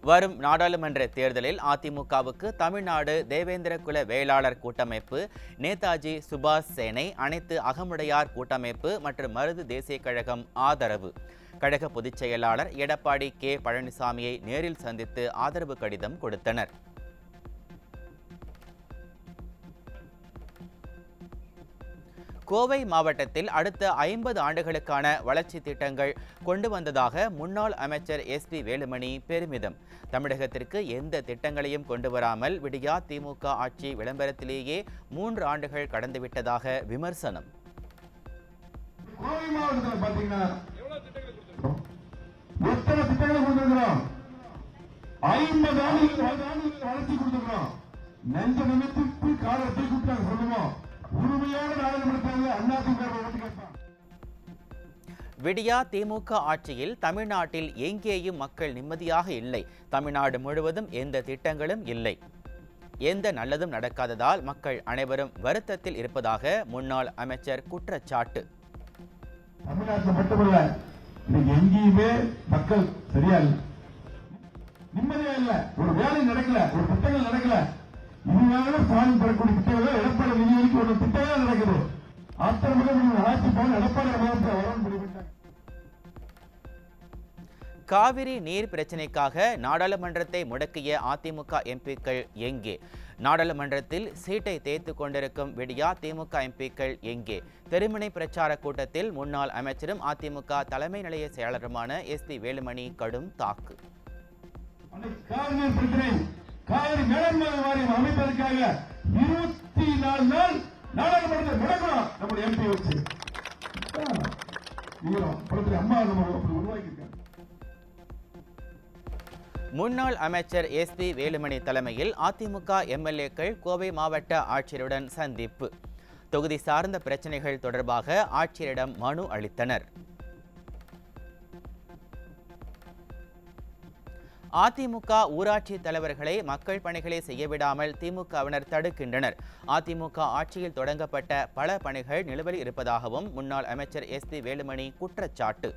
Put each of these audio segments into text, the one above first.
வரும் நாடாளுமன்ற தேர்தலில் அதிமுகவுக்கு தமிழ்நாடு தேவேந்திரகுல வேளாளர் கூட்டமைப்பு, நேதாஜி சுபாஷ் சேனை, அனைத்து அகமுடையார் கூட்டமைப்பு மற்றும் மருது தேசிய கழகம் ஆதரவு. கழக பொதுச் செயலாளர் எடப்பாடி கே பழனிசாமியை நேரில் சந்தித்து ஆதரவு கடிதம் கொடுத்தனர். கோவை மாவட்டத்தில் அடுத்த 50 ஆண்டுகளுக்கான வளர்ச்சி திட்டங்கள் கொண்டு வந்ததாக முன்னாள் அமைச்சர் SP வேலுமணி பெருமிதம். தமிழகத்திற்கு எந்த திட்டங்களையும் கொண்டு வராமல் விடியா திமுக ஆட்சி விளம்பரத்திலேயே 3 ஆண்டுகள் கடந்துவிட்டதாக விமர்சனம். கோவை மாவட்டத்தில் பாத்தீங்கன்னா எத்தனை திட்டங்களை கொடுத்திருக்கிறோம்? 50 ஆண்டுகளுக்கு வளர்ச்சி கொடுத்திருக்கிறோம். நெஞ்ச நிமித்திட்டு காலத்தை கூப்பிட்டாங்க சொல்லுவோம். விடியா திமுக ஆட்சியில் தமிழ்நாட்டில் எங்கேயும் மக்கள் நிம்மதியாக இல்லை. தமிழ்நாடு முழுவதும் எந்த திட்டங்களும் இல்லை. எந்த நல்லதும் நடக்காததால் மக்கள் அனைவரும் வருத்தத்தில் இருப்பதாக முன்னாள் அமைச்சர் குற்றச்சாட்டு. தமிழ்நாட்டில் மட்டுமல்ல, எங்கேயுமே மக்கள் சரியா இல்லை, நிம்மதியா இல்ல, ஒரு வேலை நடக்கல, ஒரு திட்டங்கள் நடக்கல. இனிமேலும் சாமி பெறக்கூடிய திட்டங்கள் எடப்பாடி நிதிக்கு ஒரு திட்டங்கள் நடக்குது. ஆட்சி போன எடப்பாடி காவிரி நீர் பிரச்சினைக்காக நாடாளுமன்றத்தை முடக்கிய அதிமுக எம்பிக்கள் எங்கே? நாடாளுமன்றத்தில் சீட்டை தேய்த்து கொண்டிருக்கும் விடியா திமுக எம்பிக்கள் எங்கே? தெருமுனை பிரச்சார கூட்டத்தில் முன்னாள் அமைச்சரும் அதிமுக தலைமை நிலைய செயலருமான SP வேலுமணி கடும் தாக்கு. காவிரி மேலாண்மை வாரியம் அமைப்பதற்காக 24 நாள் நாடாளுமன்றத்தை முடக்கிறோம். நம்முடைய MP வச்சு அம்மா உருவாக்கியிருக்காங்க. முன்னாள் அமைச்சர் SP வேலுமணி தலைமையில் அதிமுக MLAக்கள் கோவை மாவட்ட ஆட்சியருடன் சந்திப்பு. தொகுதி சார்ந்த பிரச்சனைகள் தொடர்பாக ஆட்சியரிடம் மனு அளித்தனர். அதிமுக ஊராட்சி தலைவர்களை மக்கள் பணிகளை செய்யவிடாமல் திமுகவினர் தடுக்கின்றனர். அதிமுக ஆட்சியில் தொடங்கப்பட்ட பல பணிகள் நிலுவையில் இருப்பதாகவும் முன்னாள் அமைச்சர் SP வேலுமணி குற்றச்சாட்டு.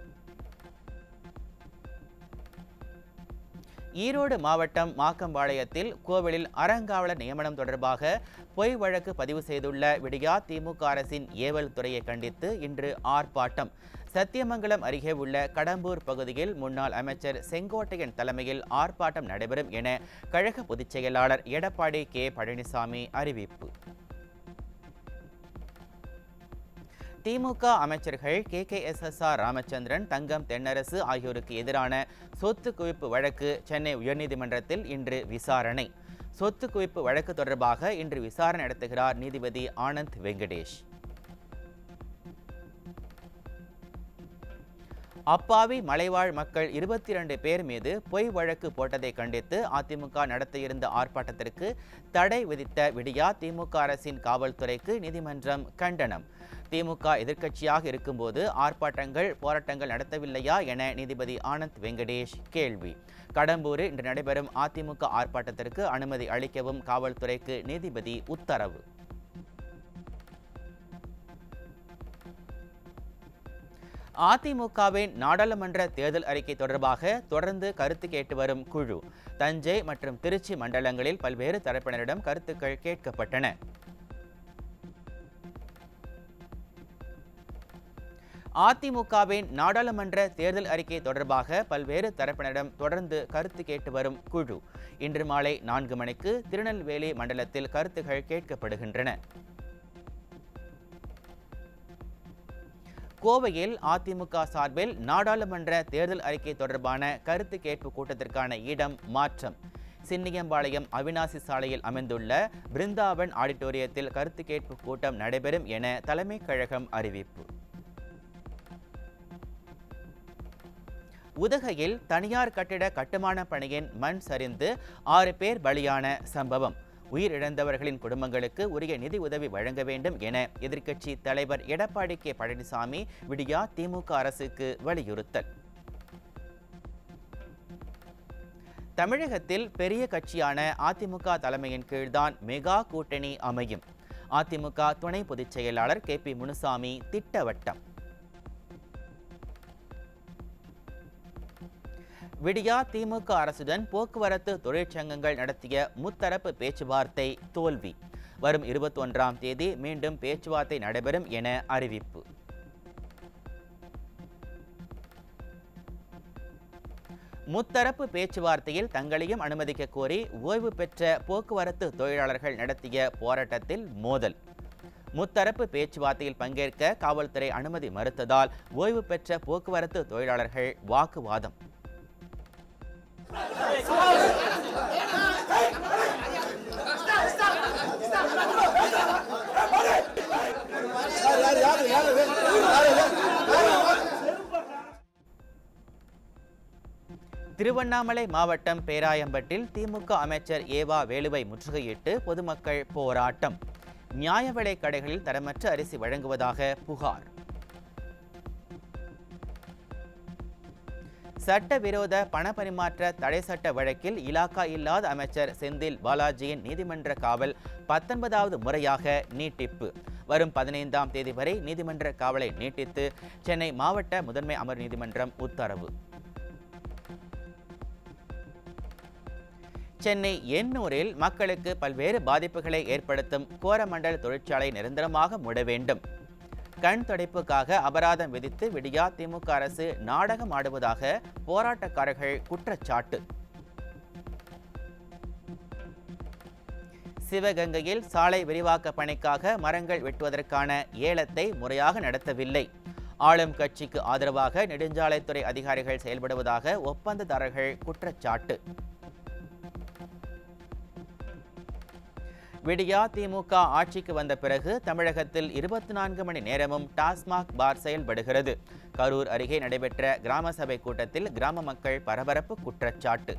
ஈரோடு மாவட்டம் மாக்கம்பாளையத்தில் கோவிலில் அறங்காவலர் நியமனம் தொடர்பாக பொய் வழக்கு பதிவு செய்துள்ள விடியா திமுக அரசின் ஏவல் துறையை கண்டித்து இன்று ஆர்ப்பாட்டம். சத்தியமங்கலம் அருகே உள்ள கடம்பூர் பகுதியில் முன்னாள் அமைச்சர் செங்கோட்டையன் தலைமையில் ஆர்ப்பாட்டம் நடைபெறும் என கழக பொதுச் செயலாளர் எடப்பாடி கே பழனிசாமி அறிவிப்பு. திமுக அமைச்சர்கள் KKSSR ராமச்சந்திரன், தங்கம் தென்னரசு ஆகியோருக்கு எதிரான சொத்து குவிப்பு வழக்கு சென்னை உயர்நீதிமன்றத்தில் இன்று விசாரணை. சொத்து குவிப்பு வழக்கு தொடர்பாக இன்று விசாரணை நடத்துகிறார் நீதிபதி ஆனந்த் வெங்கடேஷ். அப்பாவி மலைவாழ் மக்கள் 22 பேர் மீது பொய் வழக்கு போட்டதை கண்டித்து அதிமுக நடத்தியிருந்த ஆர்ப்பாட்டத்திற்கு தடை விதித்த விடியா திமுக அரசின் காவல்துறைக்கு நீதிமன்றம் கண்டனம். திமுக எதிர்க்கட்சியாக இருக்கும்போது ஆர்ப்பாட்டங்கள் போராட்டங்கள் நடத்தவில்லையா என நீதிபதி ஆனந்த் வெங்கடேஷ் கேள்வி. கடம்பூரில் இன்று நடைபெறும் அதிமுக ஆர்ப்பாட்டத்திற்கு அனுமதி அளிக்கவும் காவல்துறைக்கு நீதிபதி உத்தரவு. அதிமுகவின் நாடாளுமன்ற தேர்தல் அறிக்கை தொடர்பாக தொடர்ந்து கருத்து கேட்டு வரும் குழு. தஞ்சை மற்றும் திருச்சி மண்டலங்களில் பல்வேறு தரப்பினரிடம் கருத்துக்கள் கேட்கப்பட்டன. அதிமுகவின் நாடாளுமன்ற தேர்தல் அறிக்கை தொடர்பாக பல்வேறு தரப்பினரிடம் தொடர்ந்து கருத்து கேட்டு வரும் குழு இன்று மாலை 4 மணிக்கு திருநெல்வேலி மண்டலத்தில் கருத்துகள் கேட்கப்படுகின்றன. கோவையில் அதிமுக சார்பில் நாடாளுமன்ற தேர்தல் அறிக்கை தொடர்பான கருத்து கேட்பு கூட்டத்திற்கான இடம் மாற்றம். சின்னியம்பாளையம் அவினாசி சாலையில் அமைந்துள்ள பிருந்தாவன் ஆடிட்டோரியத்தில் கருத்து கேட்பு கூட்டம் நடைபெறும் என தலைமை கழகம் அறிவிப்பு. உதகையில் தனியார் கட்டிட கட்டுமான பணியின் மண் சரிந்து 6 பேர் பலியான சம்பவம். உயிரிழந்தவர்களின் குடும்பங்களுக்கு உரிய நிதி உதவி வழங்க வேண்டும் என எதிர்க்கட்சி தலைவர் எடப்பாடி கே பழனிசாமி விடியா திமுக அரசுக்கு வலியுறுத்தல். தமிழகத்தில் பெரிய கட்சியான அதிமுக தலைமையின் கீழ்தான் மெகா கூட்டணி அமையும். அதிமுக துணை பொதுச் செயலாளர் KP முனுசாமி திட்டவட்டம். விடியா திமுக அரசுடன் போக்குவரத்து தொழிற்சங்கங்கள் நடத்திய முத்தரப்பு பேச்சுவார்த்தை தோல்வி. வரும் 21ஆம் தேதி மீண்டும் பேச்சுவார்த்தை நடைபெறும் என அறிவிப்பு. முத்தரப்பு பேச்சுவார்த்தையில் தங்களையும் அனுமதிக்க கோரி ஓய்வு பெற்ற போக்குவரத்து தொழிலாளர்கள் நடத்திய போராட்டத்தில் மோதல். முத்தரப்பு பேச்சுவார்த்தையில் பங்கேற்க காவல்துறை அனுமதி மறுத்ததால் ஓய்வு பெற்ற போக்குவரத்து தொழிலாளர்கள் வாக்குவாதம். திருவண்ணாமலை மாவட்டம் பேராயம்பட்டில் திமுக அமைச்சர் ஏவா வேலுவை முற்றுகையிட்டு பொதுமக்கள் போராட்டம். நியாய விலை கடைகளில் தரமற்ற அரிசி வழங்குவதாக புகார். சட்டவிரோத பணப்பரிமாற்ற தடை சட்ட வழக்கில் இலாக்கா இல்லாத அமைச்சர் செந்தில் பாலாஜியின் நீதிமன்ற காவல் 19வது முறையாக நீட்டிப்பு. வரும் 15ஆம் தேதி வரை நீதிமன்ற காவலை நீட்டித்து சென்னை மாவட்ட முதன்மை அமர்வு நீதிமன்றம் உத்தரவு. சென்னை எண்ணூரில் மக்களுக்கு பல்வேறு பாதிப்புகளை ஏற்படுத்தும் கோரமண்டல் தொழிற்சாலை நிரந்தரமாக மூட வேண்டும். கண் துடைப்புக்காக அபராதம் விதித்து விடியா திமுக அரசு நாடகம் ஆடுவதாக போராட்டக்காரர்கள் குற்றச்சாட்டு. சிவகங்கையில் சாலை விரிவாக்க பணிக்காக மரங்கள் வெட்டுவதற்கான ஏலத்தை முறையாக நடத்தவில்லை. ஆளும் கட்சிக்கு ஆதரவாக நெடுஞ்சாலைத்துறை அதிகாரிகள் செயல்படுவதாக ஒப்பந்ததாரர்கள் குற்றச்சாட்டு. விடியா திமுக ஆட்சிக்கு வந்த பிறகு தமிழகத்தில் 24 மணி நேரமும் டாஸ்மாக் பார் செயல்படுகிறது. கரூர் அருகே நடைபெற்ற கிராம சபை கூட்டத்தில் கிராம மக்கள் பரபரப்பு குற்றச்சாட்டு.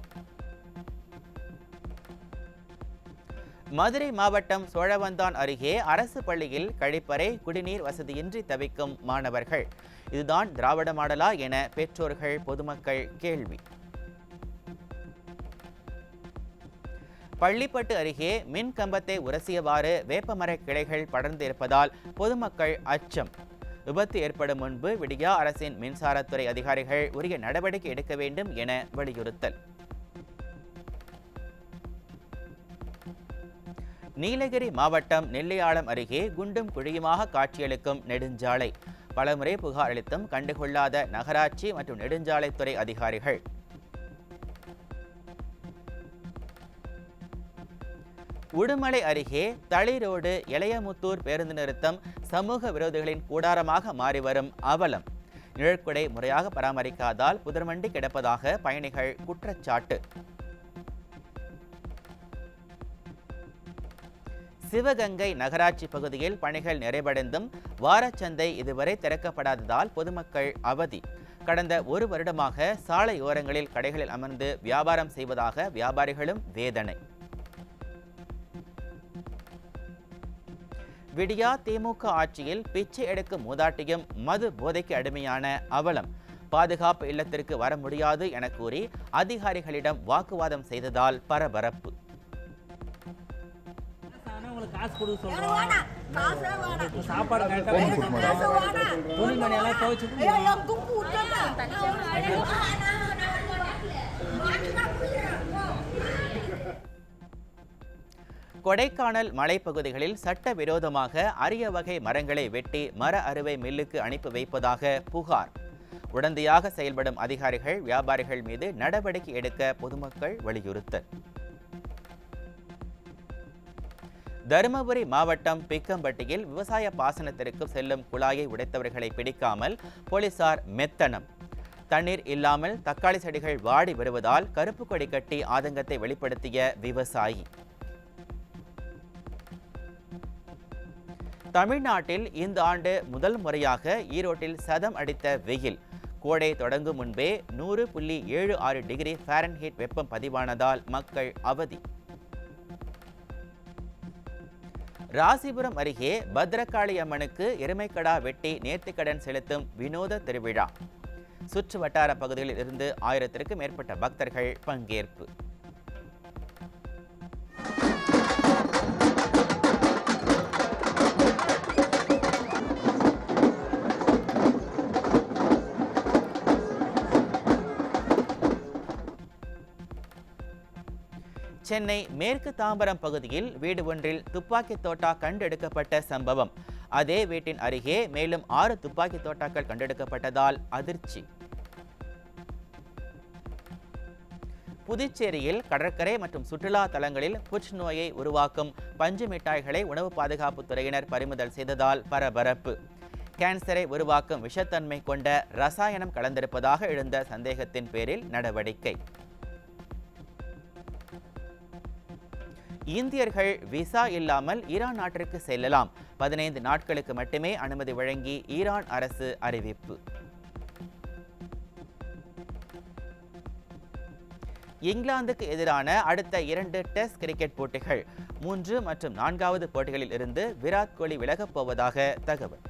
மதுரை மாவட்டம் சோழவந்தான் அருகே அரசு பள்ளியில் கழிப்பறை குடிநீர் வசதியின்றி தவிக்கும் மாணவர்கள். இதுதான் திராவிட மாடலா என பெற்றோர்கள் பொதுமக்கள் கேள்வி. பள்ளிப்பட்டு அருகே மின் கம்பத்தை உரசியவாறு வேப்பமர கிளைகள் படர்ந்து இருப்பதால் பொதுமக்கள் அச்சம். விபத்து ஏற்படும் முன்பு விடியா அரசின் மின்சாரத்துறை அதிகாரிகள் உரிய நடவடிக்கை எடுக்க வேண்டும் என வலியுறுத்தல். நீலகிரி மாவட்டம் நெல்லியாளம் அருகே குண்டும் குழியுமாக காட்சியளிக்கும் நெடுஞ்சாலை. பலமுறை புகார் அளித்தும் கண்டுகொள்ளாத நகராட்சி மற்றும் நெடுஞ்சாலைத்துறை அதிகாரிகள். உடுமலை அருகே தளிரோடு எளையமுத்தூர் பேருந்து நிறுத்தம் சமூக விரோதிகளின் கூடாரமாக மாறி வரும் அவலம். நிழற்குடை முறையாக பராமரிக்காதால் புதர்மண்டி கிடப்பதாக பயணிகள் குற்றச்சாட்டு. சிவகங்கை நகராட்சி பகுதியில் பணிகள் நிறைவடைந்தும் வாரச்சந்தை இதுவரை திறக்கப்படாததால் பொதுமக்கள் அவதி. கடந்த 1 வருடமாக சாலையோரங்களில் கடைகளில் அமர்ந்து வியாபாரம் செய்வதாக வியாபாரிகளும் வேதனை. விடியா திமுக ஆட்சியில் பிச்சை எடுக்கும் மூதாட்டியும் மது போதைக்கு அடிமையான அவலம். பாதுகாப்பு இல்லத்திற்கு வர முடியாது என கூறி அதிகாரிகளிடம் வாக்குவாதம் செய்ததால் பரபரப்பு. கொடைக்கானல் மலைப்பகுதிகளில் சட்டவிரோதமாக அரிய வகை மரங்களை வெட்டி மர அறுவை மில்லுக்கு அனுப்பி வைப்பதாக புகார். உடந்தையாக செயல்படும் அதிகாரிகள் வியாபாரிகள் மீது நடவடிக்கை எடுக்க பொதுமக்கள் வலியுறுத்தல். தருமபுரி மாவட்டம் பிக்கம்பட்டியில் விவசாய பாசனத்திற்கு செல்லும் குழாயை உடைத்தவர்களை பிடிக்காமல் போலீசார் மெத்தனம். தண்ணீர் இல்லாமல் தக்காளி செடிகள் வாடி வருவதால் கருப்பு கொடி கட்டி ஆதங்கத்தை வெளிப்படுத்திய விவசாயி. தமிழ்நாட்டில் இந்த ஆண்டு முதல் முறையாக ஈரோட்டில் சதம் அடித்த வெயில். கோடை தொடங்கும் முன்பே 100.76 டிகிரி ஃபாரன்ஹீட் வெப்பம் பதிவானதால் மக்கள் அவதி. ராசிபுரம் அருகே பத்ரகாளி அம்மனுக்கு எருமைக்கடா வெட்டி நேர்த்திக்கடன் செலுத்தும் வினோத திருவிழா. சுற்று வட்டார பகுதிகளில் இருந்து 1000க்கும் மேற்பட்ட பக்தர்கள் பங்கேற்பு. சென்னை மேற்கு தாம்பரம் பகுதியில் வீடு ஒன்றில் துப்பாக்கி தோட்டா கண்டெடுக்கப்பட்ட சம்பவம். அதே வீட்டின் அருகே மேலும் 6 துப்பாக்கி தோட்டாக்கள் கண்டெடுக்கப்பட்டதால் அதிர்ச்சி. புதுச்சேரியில் கடற்கரை மற்றும் சுற்றுலா தலங்களில் புற்றுநோயை உருவாக்கும் பஞ்சு மிட்டாய்களை உணவு பாதுகாப்புத் துறையினர் பறிமுதல் செய்ததால் பரபரப்பு. கேன்சரை உருவாக்கும் விஷத்தன்மை கொண்ட ரசாயனம் கலந்திருப்பதாக எழுந்த சந்தேகத்தின் பேரில் நடவடிக்கை. இந்தியர்கள் விசா இல்லாமல் ஈரான் நாட்டிற்கு செல்லலாம். 15 நாட்களுக்கு மட்டுமே அனுமதி வழங்கி ஈரான் அரசு அறிவிப்பு. இங்கிலாந்துக்கு எதிரான அடுத்த 2 டெஸ்ட் கிரிக்கெட் போட்டிகள் 3 மற்றும் 4வது போட்டிகளில் இருந்து விராட் கோலி விலகப் போவதாக தகவல்.